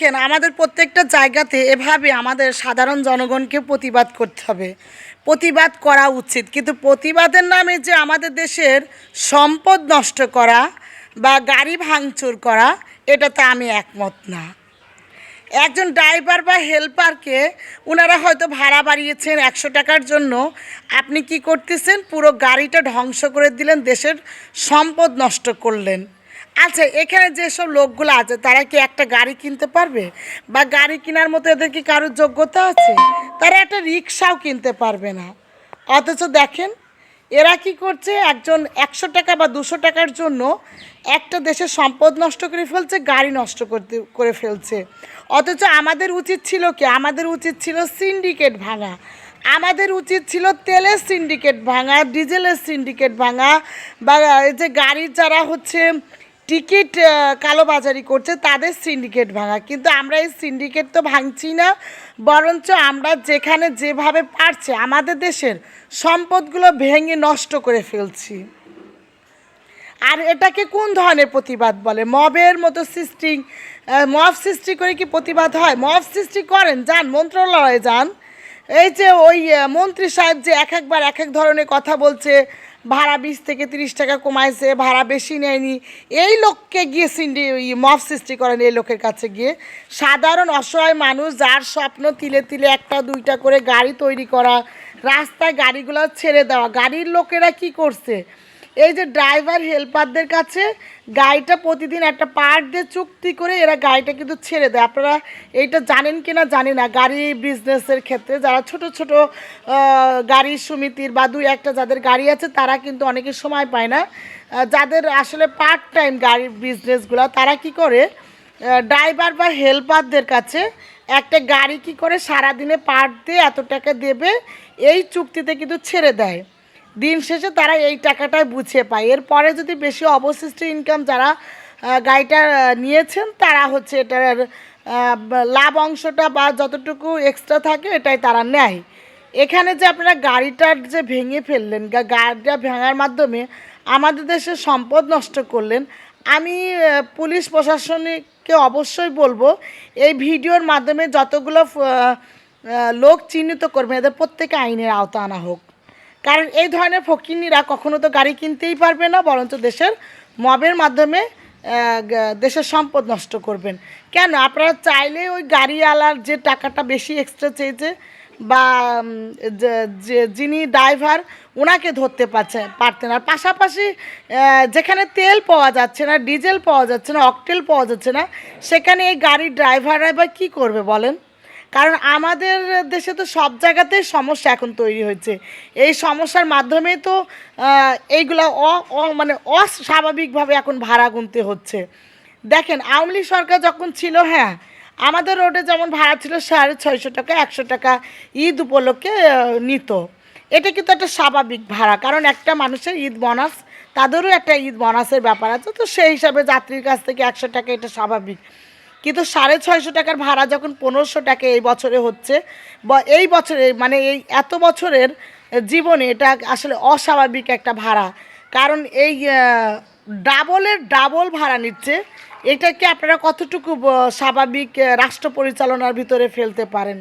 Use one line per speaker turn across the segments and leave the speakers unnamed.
দেখেন আমাদের প্রত্যেকটা জায়গাতে এভাবে আমাদের সাধারণ জনগণকে প্রতিবাদ করতে হবে, প্রতিবাদ করা উচিত। কিন্তু প্রতিবাদের নামে যে আমাদের দেশের সম্পদ নষ্ট করা বা গাড়ি ভাঙচুর করা, এটাতে আমি একমত না। একজন ড্রাইভার বা হেল্পারকে ওনারা হয়তো ভাড়া বাড়িয়েছেন 100 টাকার জন্য, আপনি কি করতেছেন? পুরো গাড়িটা ধ্বংস করে দিলেন, দেশের সম্পদ নষ্ট করলেন। আচ্ছা, এখানে যেসব লোকগুলো আছে তারা কি একটা গাড়ি কিনতে পারবে? বা গাড়ি কেনার মতো এদের কি কারোর যোগ্যতা আছে? তারা একটা রিক্সাও কিনতে পারবে না। অথচ দেখেন এরা কি করছে, একজন 100 টাকা বা 200 টাকার জন্য একটা দেশের সম্পদ নষ্ট করে ফেলছে, গাড়ি নষ্ট করে ফেলছে। অথচ আমাদের উচিত ছিল কি? আমাদের উচিত ছিল সিন্ডিকেট ভাঙা, আমাদের উচিত ছিল তেলের সিন্ডিকেট ভাঙা, ডিজেলের সিন্ডিকেট ভাঙা, বা এই যে গাড়ির যারা হচ্ছে টিকিট কালোবাজারি করছে তাদের সিন্ডিকেট ভাঙা। কিন্তু আমরা এই সিন্ডিকেট তো ভাঙছি না, বরঞ্চ আমরা যেখানে যেভাবে পারছে আমাদের দেশের সম্পদগুলো ভেঙে নষ্ট করে ফেলছি। আর এটাকে কোন ধরনের প্রতিবাদ বলে? মবের মতো মব সৃষ্টি করে কি প্রতিবাদ হয়? মব সৃষ্টি করেন, যান মন্ত্রণালয়ে যান। এই যে ওই মন্ত্রী সাহেব যে একবার এক এক ধরনের কথা বলছে, ভাড়া 20 থেকে 30 টাকা কমাইছে, ভাড়া বেশি নেয়নি, এই লোককে গিয়ে মব সৃষ্টি করেন। এই লোকের কাছে গিয়ে সাধারণ অসহায় মানুষ যার স্বপ্ন তিলে তিলে একটা দুইটা করে গাড়ি তৈরি করা, রাস্তায় গাড়িগুলো ছেড়ে দেওয়া, গাড়ির লোকেরা কি করছে? এই যে ড্রাইভার হেল্পারদের কাছে গাড়িটা প্রতিদিন একটা পার্ট দিয়ে চুক্তি করে এরা গাড়িটা কিন্তু ছেড়ে দেয়। আপনারা এইটা জানেন কি না জানি না। গাড়ি বিজনেসের ক্ষেত্রে যারা ছোট ছোট গাড়ি সমিতির বা দুই একটা যাদের গাড়ি আছে তারা কিন্তু অনেকে সময় পায় না। যাদের আসলে পার্ট টাইম গাড়ির বিজনেসগুলো, তারা কি করে, ড্রাইভার বা হেল্পারদের কাছে একটা গাড়ি কি করে সারাদিনে পার্ট দিয়ে এত টাকা দেবে এই চুক্তিতে কিন্তু ছেড়ে দেয়। দিন শেষে তারা এই টাকাটাই বুঝে পায়। এরপরে যদি বেশি অবশিষ্ট ইনকাম যারা গাড়িটা নিয়েছেন তারা হচ্ছে এটার লাভ অংশটা বা যতটুকু এক্সট্রা থাকে এটাই তারা নেয়। এখানে যে আপনারা গাড়িটার যে ভেঙে ফেললেন, গাড়িটা ভাঙার মাধ্যমে আমাদের দেশের সম্পদ নষ্ট করলেন, আমি পুলিশ প্রশাসনকে অবশ্যই বলবো এই ভিডিওর মাধ্যমে যতগুলো লোক চিহ্নিত করবে এদের প্রত্যেকে আইনের আওতা আনা হোক। কারণ এই ধরনের ফকিন্নিরা কখনো তো গাড়ি কিনতেই পারবে না, বরঞ্চ দেশের মবের মাধ্যমে দেশের সম্পদ নষ্ট করবেন। কেন? আপনারা চাইলে ওই গাড়িওয়ালার যে টাকাটা বেশি এক্সট্রা চেয়েছে বা যিনি ড্রাইভার ওনাকে ধরতে পারতেন। আর পাশাপাশি যেখানে তেল পাওয়া যাচ্ছে না, ডিজেল পাওয়া যাচ্ছে না, অকটেল পাওয়া যাচ্ছে না, সেখানে এই গাড়ির ড্রাইভাররা বা কী করবে বলেন? কারণ আমাদের দেশে তো সব জায়গাতেই সমস্যা এখন তৈরি হয়েছে। এই সমস্যার মাধ্যমেই তো এইগুলো মানে অস্বাভাবিকভাবে এখন ভাড়া গুনতে হচ্ছে। দেখেন আওয়ামী লীগ সরকার যখন ছিল, হ্যাঁ আমাদের রোডে যেমন ভাড়া ছিল 650 টাকা, 100 টাকা ঈদ উপলক্ষে নিত। এটা কিন্তু একটা স্বাভাবিক ভাড়া, কারণ একটা মানুষের ঈদ বোনাস, তাদেরও একটা ঈদ বোনাসের ব্যাপার আছে, তো সেই হিসাবে যাত্রীর কাছ থেকে 100 টাকা এটা স্বাভাবিক। কিন্তু 650 টাকার ভাড়া যখন 1500 টাকা এই বছরে হচ্ছে, বা এই বছরে মানে এই এত বছরের জীবনে এটা আসলে অস্বাভাবিক একটা ভাড়া। কারণ এই ডাবলের ডাবল ভাড়া নিচ্ছে, এটাকে আপনারা কতটুকু স্বাভাবিক রাষ্ট্র পরিচালনার ভিতরে ফেলতে পারেন?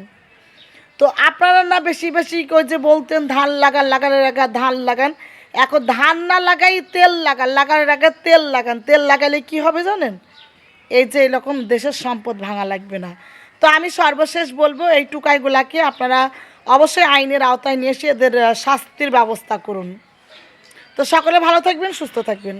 তো আপনারা না বেশি বেশি করে যে বলতেন ধান লাগান, লাগানোর আগে ধান লাগান, এখন ধান না লাগাই তেল লাগান, লাগানোর আগে তেল লাগান। তেল লাগালে কি হবে জানেন? এই যে এরকম দেশের সম্পদ ভাঙা লাগবে না। তো আমি সর্বশেষ বলবো এই টুকাইগুলাকে আপনারা অবশ্যই আইনের আওতায় নিয়ে এসে এদের শাস্তির ব্যবস্থা করুন। তো সকলে ভালো থাকবেন, সুস্থ থাকবেন।